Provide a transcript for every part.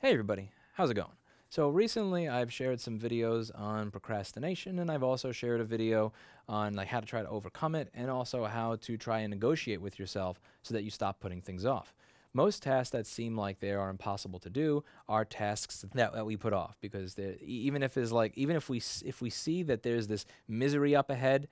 Hey everybody, how's it going? So recently I've shared some videos on procrastination, and I've also shared a video on like how to try to overcome it and also how to try and negotiate with yourself so that you stop putting things off. Most tasks that seem like they are impossible to do are tasks that we put off because even if if we see that there's this misery up ahead,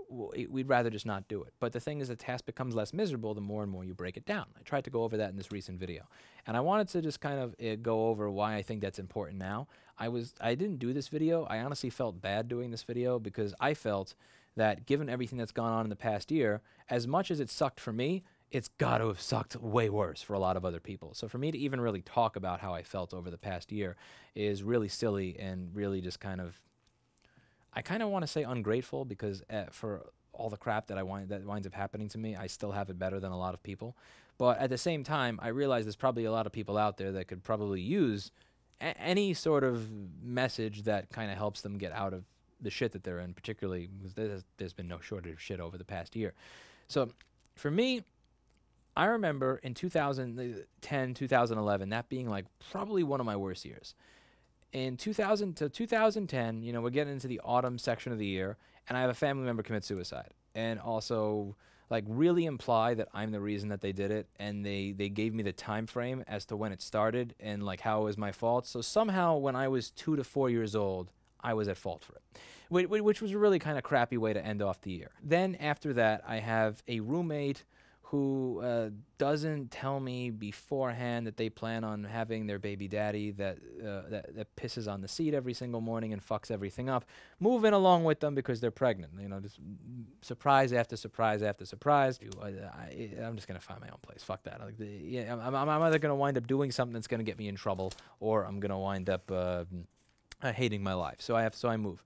we'd rather just not do it. But the thing is, the task becomes less miserable the more and more you break it down. I tried to go over that in this recent video. And I wanted to just kind of go over why I think that's important now. I didn't do this video. I honestly felt bad doing this video because I felt that given everything that's gone on in the past year, as much as it sucked for me, it's got to have sucked way worse for a lot of other people. So for me to even really talk about how I felt over the past year is really silly and really just kind of, I kind of want to say ungrateful because for all the crap that that winds up happening to me, I still have it better than a lot of people. But at the same time, I realize there's probably a lot of people out there that could probably use any sort of message that kind of helps them get out of the shit that they're in, particularly because there's been no shortage of shit over the past year. So for me, I remember in 2010, 2011, that being like probably one of my worst years. In 2000 to 2010, we're getting into the autumn section of the year, and I have a family member commit suicide, and also like really imply that I'm the reason that they did it, and they gave me the time frame as to when it started and like how it was my fault. So somehow when I was 2 to 4 years old, I was at fault for it, which was a really kind of crappy way to end off the year. Then after that, I have a roommate who doesn't tell me beforehand that they plan on having their baby daddy that pisses on the seat every single morning and fucks everything up, moving along with them because they're pregnant. Just surprise after surprise after surprise. I'm just gonna find my own place. Fuck that. I'm either gonna wind up doing something that's gonna get me in trouble, or I'm gonna wind up hating my life. So I move.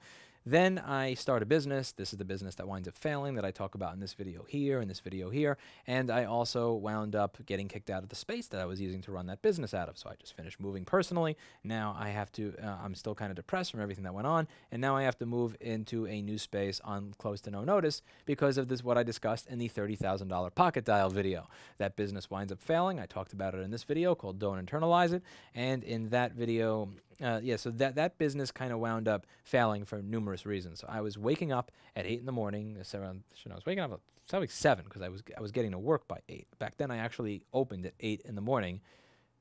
Then I start a business. This is the business that winds up failing that I talk about in this video here and this video here. And I also wound up getting kicked out of the space that I was using to run that business out of. So I just finished moving personally. Now I have to, I'm still kind of depressed from everything that went on. And now I have to move into a new space on close to no notice because of this, what I discussed in the $30,000 pocket dial video. That business winds up failing. I talked about it in this video called Don't Internalize It. And in that video, so that business kind of wound up failing for numerous reasons. So I was waking up at 8 in the morning. I was waking up at probably 7 because I was getting to work by 8. Back then I actually opened at 8 in the morning.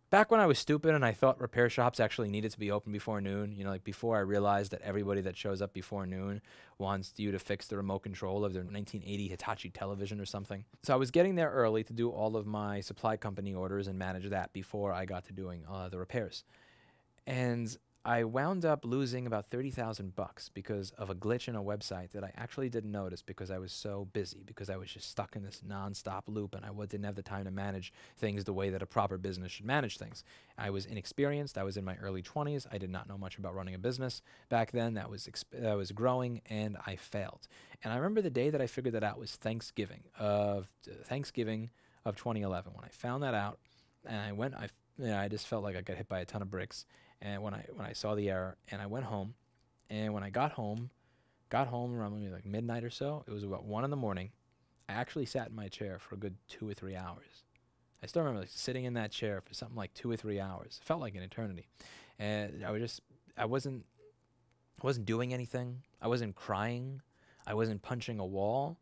Back when I was stupid and I thought repair shops actually needed to be open before noon, like before I realized that everybody that shows up before noon wants you to fix the remote control of their 1980 Hitachi television or something. So I was getting there early to do all of my supply company orders and manage that before I got to doing the repairs. And I wound up losing about $30,000 because of a glitch in a website that I actually didn't notice because I was so busy, because I was just stuck in this nonstop loop and I didn't have the time to manage things the way that a proper business should manage things. I was inexperienced. I was in my early 20s. I did not know much about running a business back then. That was growing, and I failed. And I remember the day that I figured that out was Thanksgiving of 2011. When I found that out, and I just felt like I got hit by a ton of bricks. And when I saw the error, and I went home, and when I got home around maybe like midnight or so, it was about 1 in the morning. I actually sat in my chair for a good 2 or 3 hours. I still remember sitting in that chair for something like 2 or 3 hours. It felt like an eternity. And I wasn't doing anything. I wasn't crying. I wasn't punching a wall.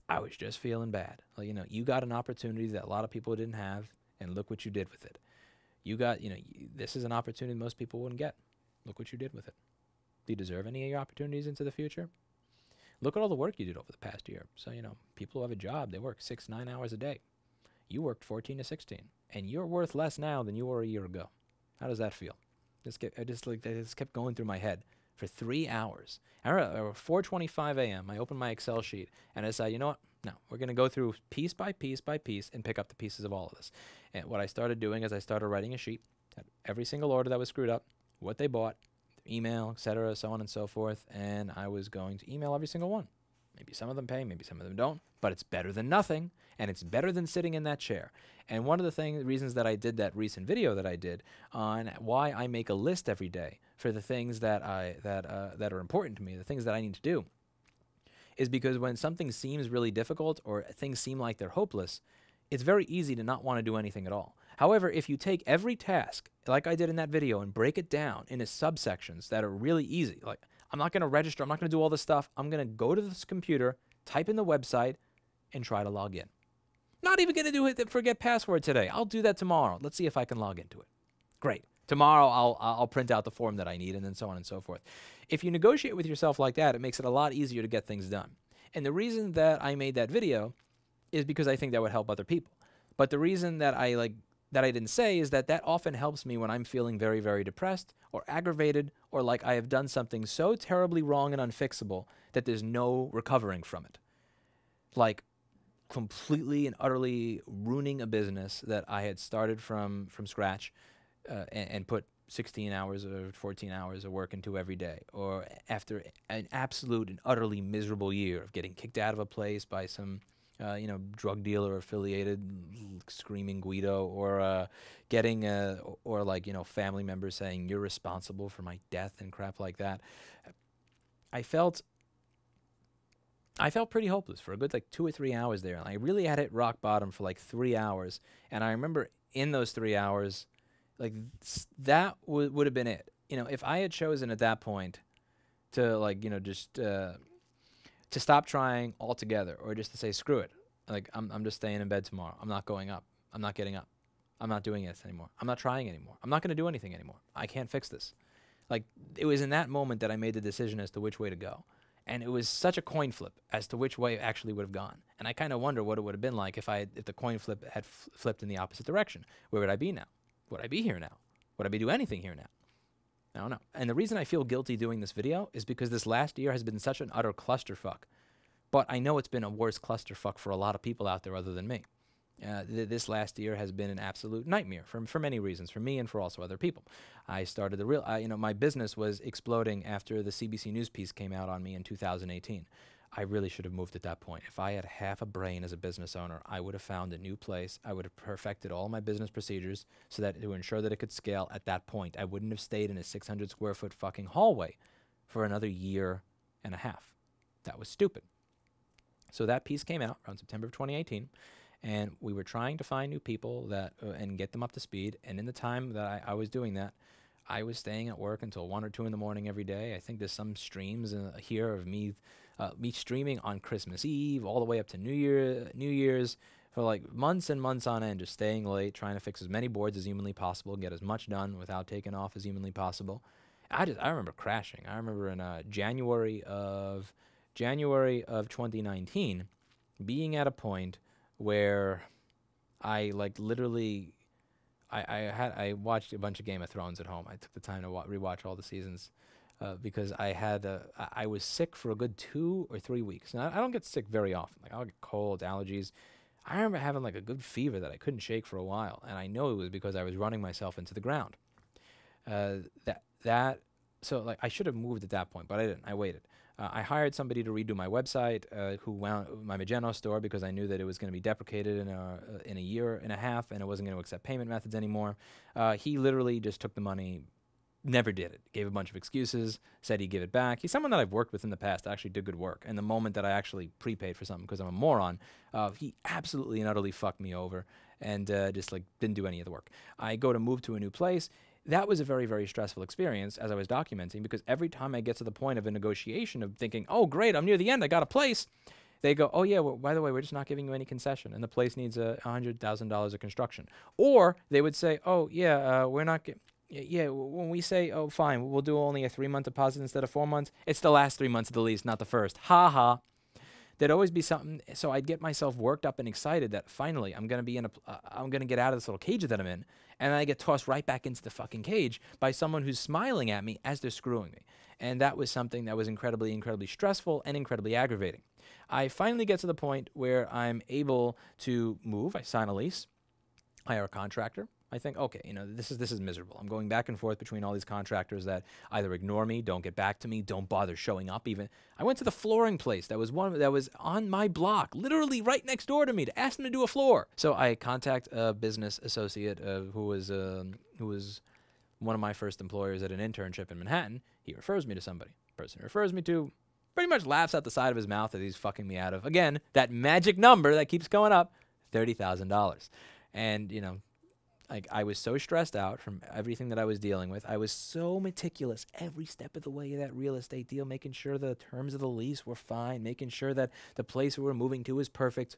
I was just feeling bad. You got an opportunity that a lot of people didn't have, and look what you did with it. You got, this is an opportunity most people wouldn't get. Look what you did with it. Do you deserve any of your opportunities into the future? Look at all the work you did over the past year. So, people who have a job, they work 6-9 hours a day. You worked 14 to 16, and you're worth less now than you were a year ago. How does that feel? It just kept going through my head for 3 hours. I remember 4:25 a.m. I opened my Excel sheet, and I decided, you know what? No, we're going to go through piece by piece by piece and pick up the pieces of all of this. And what I started doing is I started writing a sheet at every single order that was screwed up, what they bought, email, etc., so on and so forth, and I was going to email every single one. Maybe some of them pay, maybe some of them don't, but it's better than nothing, and it's better than sitting in that chair. And one of the reasons that I did that recent video that I did on why I make a list every day for the things that that are important to me, the things that I need to do, is because when something seems really difficult or things seem like they're hopeless, it's very easy to not want to do anything at all. However, if you take every task, like I did in that video, and break it down into subsections that are really easy, like I'm not going to register, I'm not going to do all this stuff. I'm going to go to this computer, type in the website, and try to log in. Not even going to do it, forget password today. I'll do that tomorrow. Let's see if I can log into it. Great. Tomorrow I'll print out the form that I need, and then so on and so forth. If you negotiate with yourself like that, it makes it a lot easier to get things done. And the reason that I made that video is because I think that would help other people. But the reason that I didn't say is that often helps me when I'm feeling very, very depressed or aggravated, or like I have done something so terribly wrong and unfixable that there's no recovering from it. Like completely and utterly ruining a business that I had started from scratch and put 16 hours or 14 hours of work into every day, or after an absolute and utterly miserable year of getting kicked out of a place by some drug dealer affiliated screaming Guido, or getting family members saying you're responsible for my death and crap like that. I felt pretty hopeless for a good 2 or 3 hours there. And I really had hit rock bottom for 3 hours. And I remember in those 3 hours, that would have been it. If I had chosen at that point to to stop trying altogether, or just to say, screw it. I'm just staying in bed tomorrow. I'm not going up. I'm not getting up. I'm not doing this anymore. I'm not trying anymore. I'm not going to do anything anymore. I can't fix this. It was in that moment that I made the decision as to which way to go. And it was such a coin flip as to which way it actually would have gone. And I kind of wonder what it would have been like if the coin flip had flipped in the opposite direction. Where would I be now? Would I be here now? Would I be doing anything here now? I don't know. And the reason I feel guilty doing this video is because this last year has been such an utter clusterfuck. But I know it's been a worse clusterfuck for a lot of people out there other than me. This last year has been an absolute nightmare for many reasons, for me and for also other people. I started my business was exploding after the CBC News piece came out on me in 2018. I really should have moved at that point. If I had half a brain as a business owner, I would have found a new place. I would have perfected all my business procedures so that to ensure that it could scale at that point. I wouldn't have stayed in a 600 square foot fucking hallway for another year and a half. That was stupid. So that piece came out around September of 2018, and we were trying to find new people that and get them up to speed. And in the time that I was doing that, I was staying at work until 1 or 2 in the morning every day. I think there's some streams here of me streaming on Christmas Eve all the way up to New Year's for months and months on end, just staying late, trying to fix as many boards as humanly possible, get as much done without taking off as humanly possible. I remember crashing. I remember in January of 2019 being at a point where I literally I watched a bunch of Game of Thrones at home. I took the time to rewatch all the seasons. Because I was sick for a good 2 or 3 weeks. Now, I don't get sick very often. I'll get cold, allergies. I remember having a good fever that I couldn't shake for a while, and I know it was because I was running myself into the ground. So I should have moved at that point, but I didn't. I waited. I hired somebody to redo my website, who wound my Magento store, because I knew that it was going to be deprecated in a year and a half, and it wasn't going to accept payment methods anymore. He literally just took the money. Never did it. Gave a bunch of excuses, said he'd give it back. He's someone that I've worked with in the past, actually did good work. And the moment that I actually prepaid for something because I'm a moron, he absolutely and utterly fucked me over and just didn't do any of the work. I go to move to a new place. That was a very, very stressful experience as I was documenting, because every time I get to the point of a negotiation of thinking, oh, great, I'm near the end, I got a place, they go, oh, yeah, well, by the way, we're just not giving you any concession, and the place needs $100,000 of construction. Or they would say, oh, yeah, we're not yeah, when we say, oh, fine, we'll do only a 3-month deposit instead of 4 months, it's the last 3 months of the lease, not the first. Ha ha. There'd always be something. So I'd get myself worked up and excited that finally I'm going to get out of this little cage that I'm in. And then I get tossed right back into the fucking cage by someone who's smiling at me as they're screwing me. And that was something that was incredibly, incredibly stressful and incredibly aggravating. I finally get to the point where I'm able to move. I sign a lease, hire a contractor. I think, okay, this is miserable. I'm going back and forth between all these contractors that either ignore me, don't get back to me, don't bother showing up even. I went to the flooring place that was on my block, literally right next door to me, to ask them to do a floor. So I contact a business associate who was one of my first employers at an internship in Manhattan. He refers me to somebody. The person he refers me to pretty much laughs out the side of his mouth that he's fucking me out of, again, that magic number that keeps going up, $30,000. And, Like, I was so stressed out from everything that I was dealing with. I was so meticulous every step of the way of that real estate deal, making sure the terms of the lease were fine, making sure that the place we were moving to was perfect.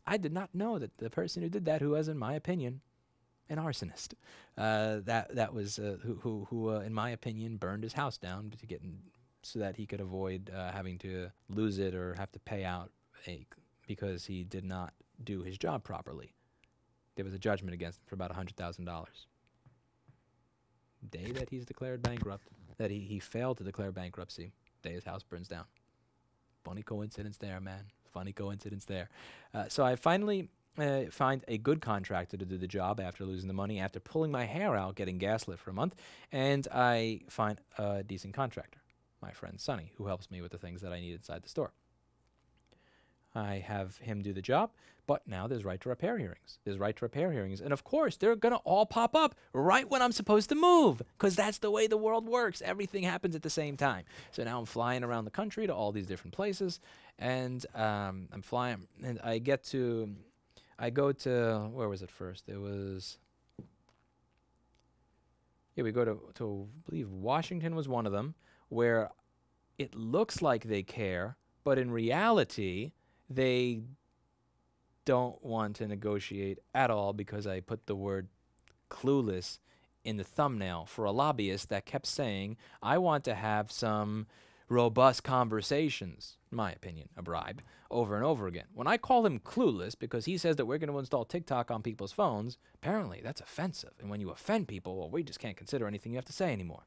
I did not know that the person who did that, who was, in my opinion, an arsonist, that was who in my opinion, burned his house down to get so that he could avoid having to lose it or have to pay out because he did not do his job properly. There was a judgment against him for about $100,000. Day that he's declared bankrupt, that he failed to declare bankruptcy, day his house burns down. Funny coincidence there, man. Funny coincidence there. So I finally find a good contractor to do the job after losing the money, after pulling my hair out, getting gaslit for a month, and I find a decent contractor, my friend Sonny, who helps me with the things that I need inside the store. I have him do the job, but now there's right to repair hearings. There's right to repair hearings. And of course, they're going to all pop up right when I'm supposed to move, because that's the way the world works. Everything happens at the same time. So now I'm flying around the country to all these different places, and I'm flying, and I go to, where was it first? It was, yeah, we go to I believe Washington was one of them, where it looks like they care, but in reality, they don't want to negotiate at all because I put the word clueless in the thumbnail for a lobbyist that kept saying, I want to have some robust conversations, in my opinion, a bribe, over and over again. When I call him clueless because he says that we're going to install TikTok on people's phones, apparently that's offensive. And when you offend people, well, we just can't consider anything you have to say anymore.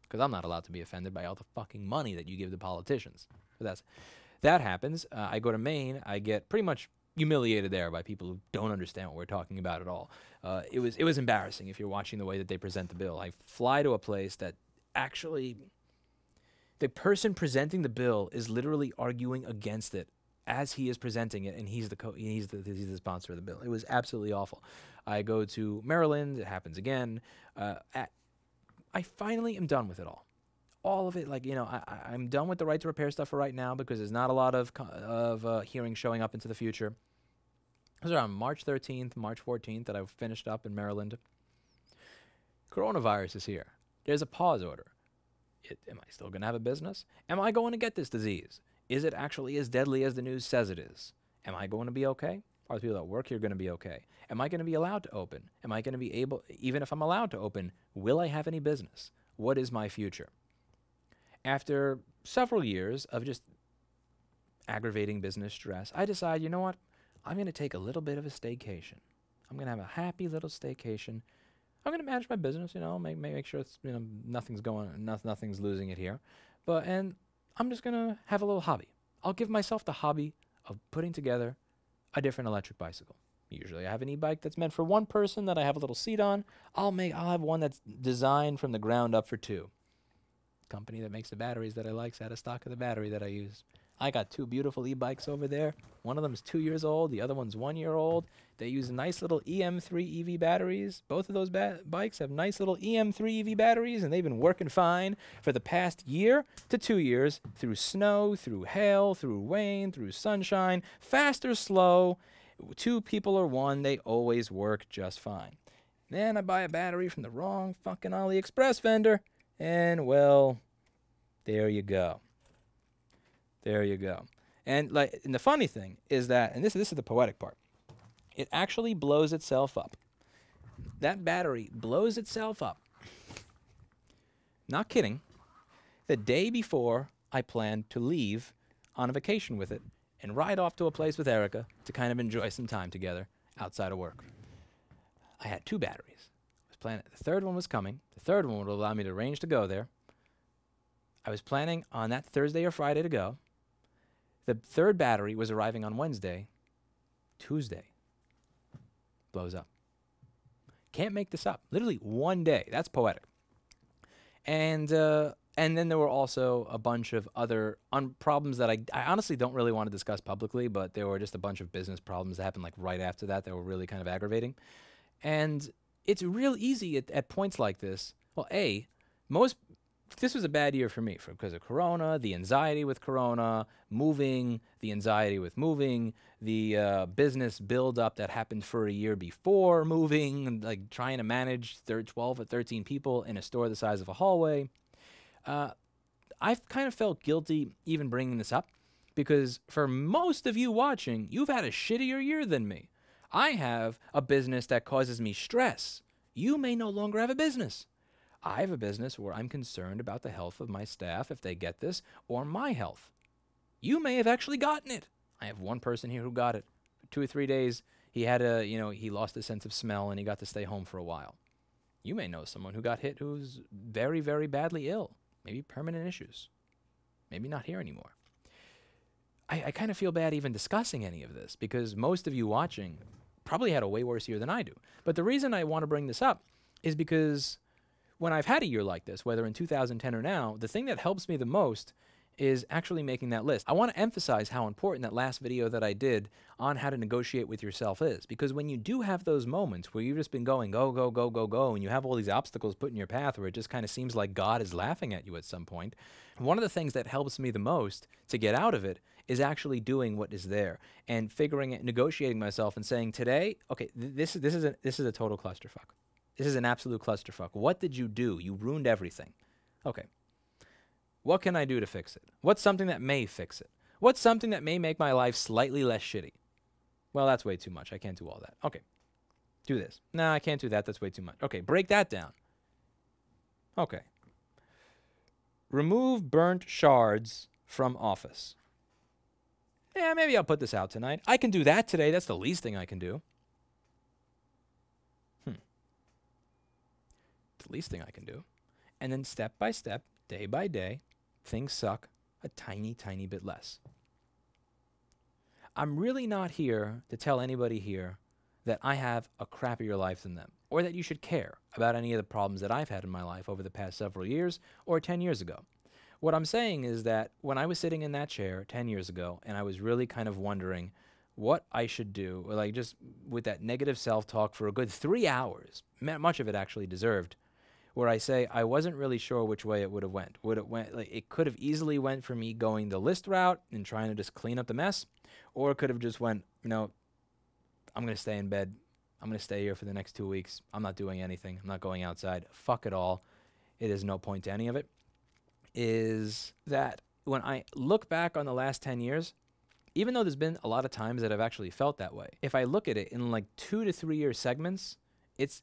Because I'm not allowed to be offended by all the fucking money that you give the politicians. So that happens. I go to Maine. I get pretty much humiliated there by people who don't understand what we're talking about at all. It was embarrassing if you're watching the way that they present the bill. I fly to a place that actually, the person presenting the bill is literally arguing against it as he is presenting it, and he's the sponsor of the bill. It was absolutely awful. I go to Maryland. It happens again. I finally am done with it all. All of it, like, you know, I'm done with the right to repair stuff for right now because there's not a lot of hearings showing up into the future. It was around March 13th, March 14th that I finished up in Maryland. Coronavirus is here. There's a pause order. Am I still going to have a business? Am I going to get this disease? Is it actually as deadly as the news says it is? Am I going to be okay? Are the people that work here going to be okay? Am I going to be allowed to open? Am I going to be able, even if I'm allowed to open, will I have any business? What is my future? After several years of just aggravating business stress, I decide, you know what? I'm going to take a little bit of a staycation. I'm going to have a happy little staycation. I'm going to manage my business, you know, make sure it's, you know, nothing's losing it here. And I'm just going to have a little hobby. I'll give myself the hobby of putting together a different electric bicycle. Usually I have an e-bike that's meant for one person that I have a little seat on. I'll have one that's designed from the ground up for two. Company that makes the batteries that I like's out of stock of the battery that I use. I got two beautiful e-bikes over there. One of them is 2 years old. The other one's 1 year old. They use nice little EM3 EV batteries. Both of those bikes have nice little EM3 EV batteries, and they've been working fine for the past year to 2 years through snow, through hail, through rain, through sunshine, fast or slow, 2 people or 1, they always work just fine. Then I buy a battery from the wrong fucking AliExpress vendor, and well, there you go. There you go. And the funny thing is that, and this is the poetic part, it actually blows itself up. That battery blows itself up. Not kidding. The day before I planned to leave on a vacation with it and ride off to a place with Erica to kind of enjoy some time together outside of work. I had 2 batteries. I was planning, the third one was coming. The third one would allow me to arrange to go there. I was planning on that Thursday or Friday to go. The third battery was arriving on Wednesday. Tuesday blows up. Can't make this up. Literally one day. That's poetic. And then there were also a bunch of other problems that I honestly don't really want to discuss publicly, but there were just a bunch of business problems that happened like right after that were really kind of aggravating. And it's real easy at points like this. Well, most this was a bad year for me because of Corona, the anxiety with Corona, moving, the anxiety with moving, the business build-up that happened for a year before moving, and like trying to manage 12 or 13 people in a store the size of a hallway. I've kind of felt guilty even bringing this up because for most of you watching, you've had a shittier year than me. I have a business that causes me stress. You may no longer have a business. I have a business where I'm concerned about the health of my staff if they get this, or my health. You may have actually gotten it. I have one person here who got it. For 2 or 3 days, he had he lost his sense of smell and he got to stay home for a while. You may know someone who got hit who's very, very badly ill. Maybe permanent issues. Maybe not here anymore. I kind of feel bad even discussing any of this because most of you watching probably had a way worse year than I do. But the reason I want to bring this up is because when I've had a year like this, whether in 2010 or now, the thing that helps me the most is actually making that list. I want to emphasize how important that last video that I did on how to negotiate with yourself is, because when you do have those moments where you've just been going, go, go, go, go, go, and you have all these obstacles put in your path where it just kind of seems like God is laughing at you at some point, one of the things that helps me the most to get out of it is actually doing what is there and figuring it, negotiating myself and saying today, okay, this is a total clusterfuck. This is an absolute clusterfuck. What did you do? You ruined everything. Okay. What can I do to fix it? What's something that may fix it? What's something that may make my life slightly less shitty? Well, that's way too much. I can't do all that. Okay. Do this. No, I can't do that. That's way too much. Okay, break that down. Okay. Remove burnt shards from Office. Yeah, maybe I'll put this out tonight. I can do that today. That's the least thing I can do. The least thing I can do. And then step by step, day by day, things suck a tiny, tiny bit less. I'm really not here to tell anybody here that I have a crappier life than them, or that you should care about any of the problems that I've had in my life over the past several years or 10 years ago. What I'm saying is that when I was sitting in that chair 10 years ago and I was really kind of wondering what I should do, or like just with that negative self-talk for a good 3 hours, much of it actually deserved, where I say I wasn't really sure which way it would have went. It could have easily went for me going the list route and trying to just clean up the mess, or it could have just went, I'm going to stay in bed. I'm going to stay here for the next 2 weeks. I'm not doing anything. I'm not going outside. Fuck it all. It is no point to any of it. Is that when I look back on the last 10 years, even though there's been a lot of times that I've actually felt that way, if I look at it in like 2 to 3 year segments, it's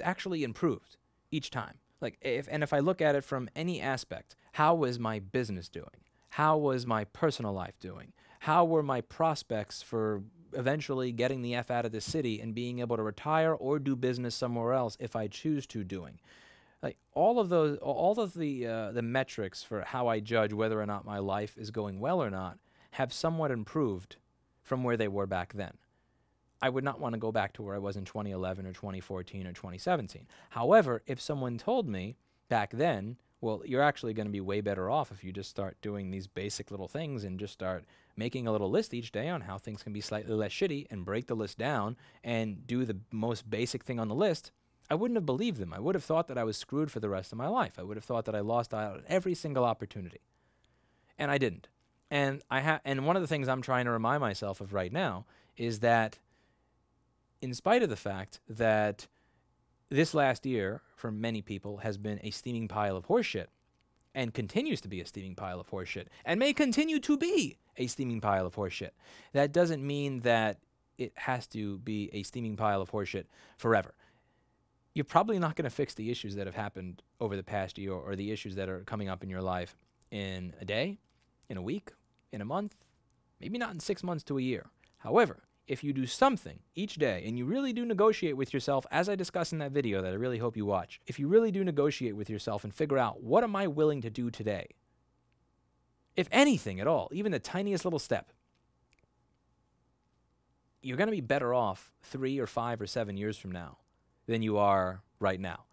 actually improved each time. If I look at it from any aspect, how was my business doing? How was my personal life doing? How were my prospects for eventually getting the F out of the city and being able to retire or do business somewhere else if I choose to doing? Like all of the metrics for how I judge whether or not my life is going well or not have somewhat improved from where they were back then. I would not want to go back to where I was in 2011 or 2014 or 2017. However, if someone told me back then, well, you're actually going to be way better off if you just start doing these basic little things and just start making a little list each day on how things can be slightly less shitty and break the list down and do the most basic thing on the list, I wouldn't have believed them. I would have thought that I was screwed for the rest of my life. I would have thought that I lost out on every single opportunity. And I didn't. And one of the things I'm trying to remind myself of right now is that in spite of the fact that this last year for many people has been a steaming pile of horseshit and continues to be a steaming pile of horseshit and may continue to be a steaming pile of horseshit, that doesn't mean that it has to be a steaming pile of horseshit forever. You're probably not going to fix the issues that have happened over the past year or the issues that are coming up in your life in a day, in a week, in a month, maybe not in 6 months to a year. However, if you do something each day and you really do negotiate with yourself, as I discussed in that video that I really hope you watch, if you really do negotiate with yourself and figure out what am I willing to do today, if anything at all, even the tiniest little step, you're going to be better off 3 or 5 or 7 years from now than you are right now.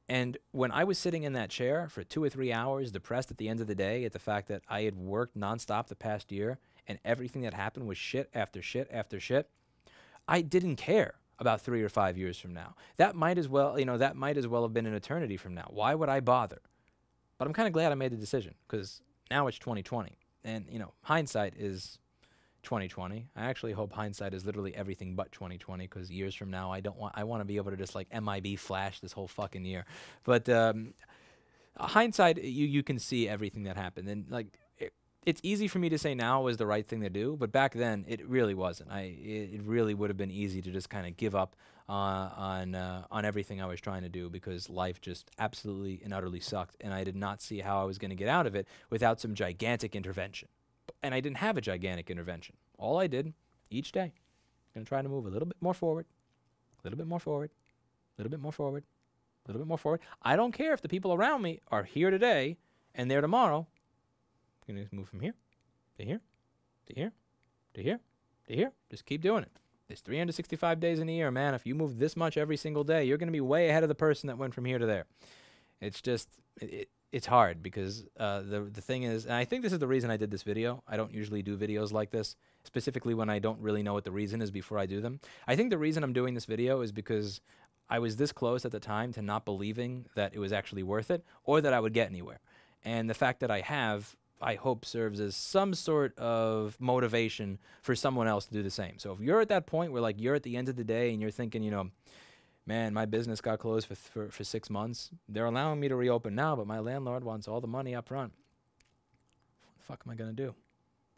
And when I was sitting in that chair for 2 or 3 hours, depressed at the end of the day at the fact that I had worked nonstop the past year and everything that happened was shit after shit after shit, I didn't care about 3 or 5 years from now. That might as well, that might as well have been an eternity from now. Why would I bother? But I'm kind of glad I made the decision, because now it's 2020. And, hindsight is 2020. I actually hope hindsight is literally everything but 2020, because years from now, I want to be able to just like MIB flash this whole fucking year. But hindsight, you can see everything that happened. And like, it's easy for me to say now was the right thing to do, but back then it really wasn't. It really would have been easy to just kind of give up on everything I was trying to do, because life just absolutely and utterly sucked, and I did not see how I was going to get out of it without some gigantic intervention. And I didn't have a gigantic intervention. All I did each day, going to try to move a little bit more forward, a little bit more forward, a little bit more forward, a little bit more forward. I don't care if the people around me are here today and there tomorrow. I'm going to move from here to here to here to here to here. Just keep doing it. There's 365 days in a year, man. If you move this much every single day, you're going to be way ahead of the person that went from here to there. It's just, it's hard, because the thing is, and I think this is the reason I did this video. I don't usually do videos like this, specifically when I don't really know what the reason is before I do them. I think the reason I'm doing this video is because I was this close at the time to not believing that it was actually worth it, or that I would get anywhere. And the fact that I have, I hope, serves as some sort of motivation for someone else to do the same. So if you're at that point where like you're at the end of the day and you're thinking, man, my business got closed for 6 months. They're allowing me to reopen now, but my landlord wants all the money up front. What the fuck am I going to do?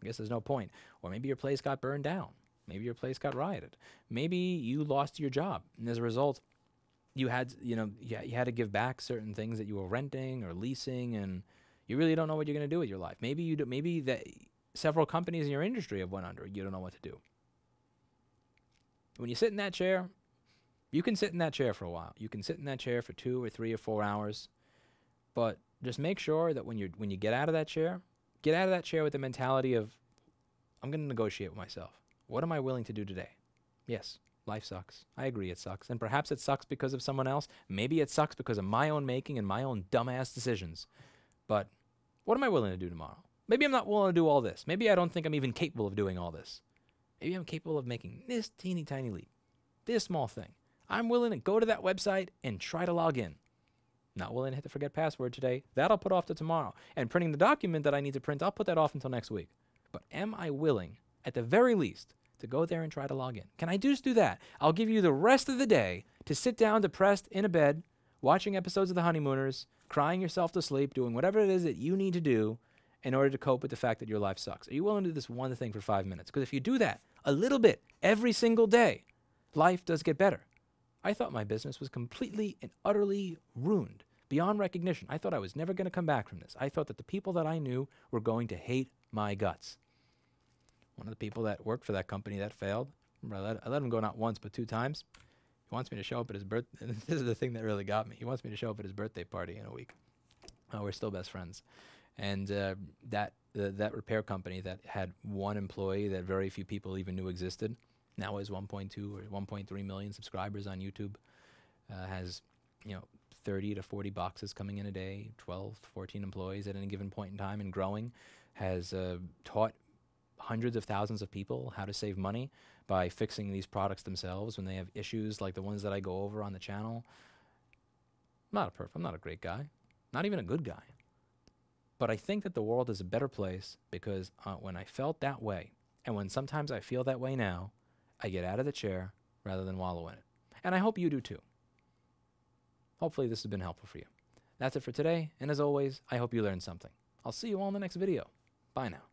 I guess there's no point. Or maybe your place got burned down. Maybe your place got rioted. Maybe you lost your job, and as a result, you had to give back certain things that you were renting or leasing, and you really don't know what you're going to do with your life. Maybe maybe that several companies in your industry have went under. You don't know what to do. When you sit in that chair, you can sit in that chair for a while. You can sit in that chair for 2 or 3 or 4 hours, but just make sure that when you get out of that chair with the mentality of, I'm going to negotiate with myself. What am I willing to do today? Yes, life sucks. I agree it sucks. And perhaps it sucks because of someone else. Maybe it sucks because of my own making and my own dumbass decisions. But what am I willing to do tomorrow? Maybe I'm not willing to do all this. Maybe I don't think I'm even capable of doing all this. Maybe I'm capable of making this teeny tiny leap, this small thing. I'm willing to go to that website and try to log in. Not willing to hit the forget password today. That I'll put off to tomorrow. And printing the document that I need to print, I'll put that off until next week. But am I willing, at the very least, to go there and try to log in? Can I just do that? I'll give you the rest of the day to sit down depressed in a bed, watching episodes of The Honeymooners, crying yourself to sleep, doing whatever it is that you need to do in order to cope with the fact that your life sucks. Are you willing to do this one thing for 5 minutes? Because if you do that a little bit every single day, life does get better. I thought my business was completely and utterly ruined, beyond recognition. I thought I was never going to come back from this. I thought that the people that I knew were going to hate my guts. One of the people that worked for that company that failed, I let him go not once but 2 times. He wants me to show up at his birthday. This is the thing that really got me. He wants me to show up at his birthday party in a week. We're still best friends. And that repair company that had 1 employee that very few people even knew existed, now has 1.2 or 1.3 million subscribers on YouTube, has 30 to 40 boxes coming in a day, 12 to 14 employees at any given point in time and growing, has taught hundreds of thousands of people how to save money by fixing these products themselves when they have issues like the ones that I go over on the channel. I'm not a great guy, not even a good guy. But I think that the world is a better place because when I felt that way, and when sometimes I feel that way now, I get out of the chair rather than wallow in it. And I hope you do too. Hopefully this has been helpful for you. That's it for today, and as always, I hope you learned something. I'll see you all in the next video. Bye now.